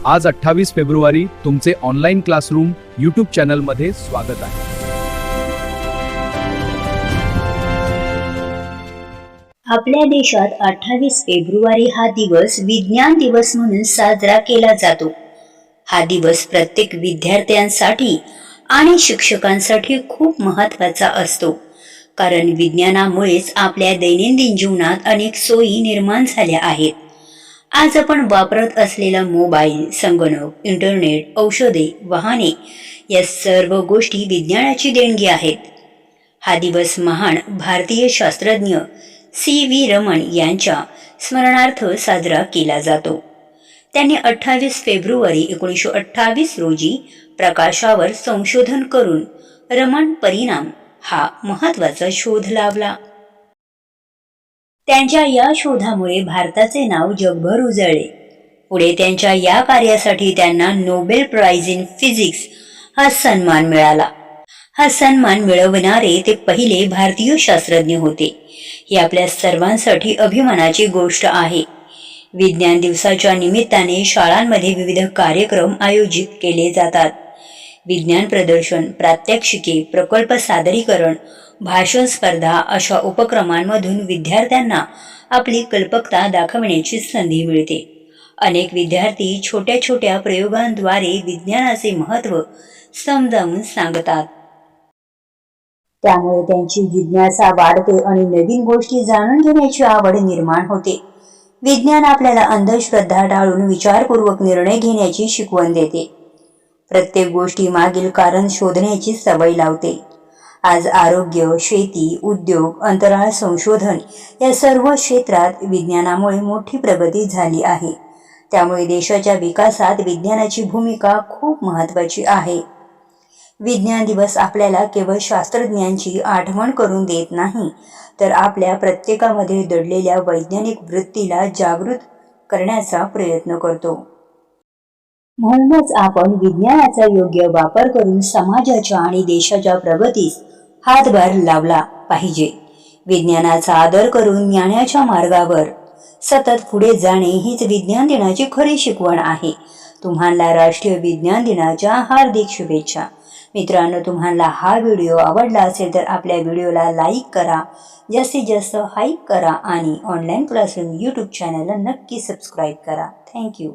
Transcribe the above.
आज 28 फेब्रुवारी तुमचे online classroom YouTube चॅनलमध्ये स्वागत आहे। आपल्या देशात 28 फेब्रुवारी हा दिवस विज्ञान दिवस म्हणून साजरा केला जातो। हा दिवस प्रत्येक विद्यार्थ्यांसाठी आणि शिक्षकांसाठी खूप महत्त्वाचा असतो, कारण विज्ञानामुळेच आपल्या दैनंदिन जीवनात अनेक सोयी निर्माण झाल्या आहेत। आज आपण वापरत असलेला मोबाईल, संगणक, इंटरनेट, औषधे, वाहने या सर्व गोष्टी विज्ञानाची देणगी आहेत। हा दिवस महान भारतीय शास्त्रज्ञ सी.व्ही. रमण यांच्या स्मरणार्थ साजरा केला जातो। त्यांनी 28 फेब्रुवारी 1928 रोजी प्रकाशावर संशोधन करून रमण परिणाम हा महत्त्वाचा शोध लावला। त्यांच्या या शोधामुळे भारताचे नाव जगभर उजळले। पुढे त्यांच्या या कार्यासाठी त्यांना नोबेल प्राइज इन फिजिक्स हा सन्मान मिळाला। हा सन्मान मिळवणारे ते पहिले भारतीय शास्त्रज्ञ होते। ही आपल्या सर्वांसाठी अभिमानाची गोष्ट आहे। विज्ञान दिवसाच्या निमित्ताने शाळांमध्ये विविध कार्यक्रम आयोजित केले जातात। विज्ञान प्रदर्शन, प्रात्यक्षिके, प्रकल्प सादरीकरण, भाषण स्पर्धा अशा उपक्रमांमधून विद्यार्थ्यांना आपली कल्पकता दाखवण्याची संधी मिळते। अनेक विद्यार्थी छोट्या छोट्या प्रयोगांद्वारे विज्ञानाचे महत्त्व समजावून सांगतात। त्यामुळे त्यांची जिज्ञासा वाढते आणि नवीन गोष्टी जाणून घेण्याची आवड निर्माण होते। विज्ञान आपल्याला अंधश्रद्धा टाळून विचारपूर्वक निर्णय घेण्याची शिकवण देते। प्रत्येक गोष्टी मागील कारण शोधण्याची सवय लावते। आज आरोग्य, शेती, उद्योग, अंतराळ संशोधन या सर्व क्षेत्रात विज्ञानामुळे मोठी प्रगती झाली आहे। त्यामुळे देशाच्या विकासात विज्ञानाची भूमिका खूप महत्त्वाची आहे। विज्ञान दिवस आपल्याला केवळ शास्त्रज्ञांची आठवण करून देत नाही, तर आपल्या प्रत्येकामध्ये दडलेल्या वैज्ञानिक वृत्तीला जागृत करण्याचा प्रयत्न करतो। म्हणूनच आपण विज्ञानाचा योग्य वापर करून समाजाच्या आणि देशाच्या प्रगतीस हातभार लावला पाहिजे। विज्ञानाचा आदर करून ज्ञानाच्या मार्गावर सतत पुढे जाणे हीच विज्ञान दिनाची खरी शिकवण आहे। तुम्हाला राष्ट्रीय विज्ञान दिनाच्या हार्दिक शुभेच्छा। मित्रांनो, तुम्हाला हा व्हिडिओ आवडला असेल तर आपल्या व्हिडिओला लाईक करा, जास्तीत जास्त हाईप करा आणि ऑनलाईन क्लासरूम यूट्यूब चॅनलला नक्की सबस्क्राईब करा। थँक्यू।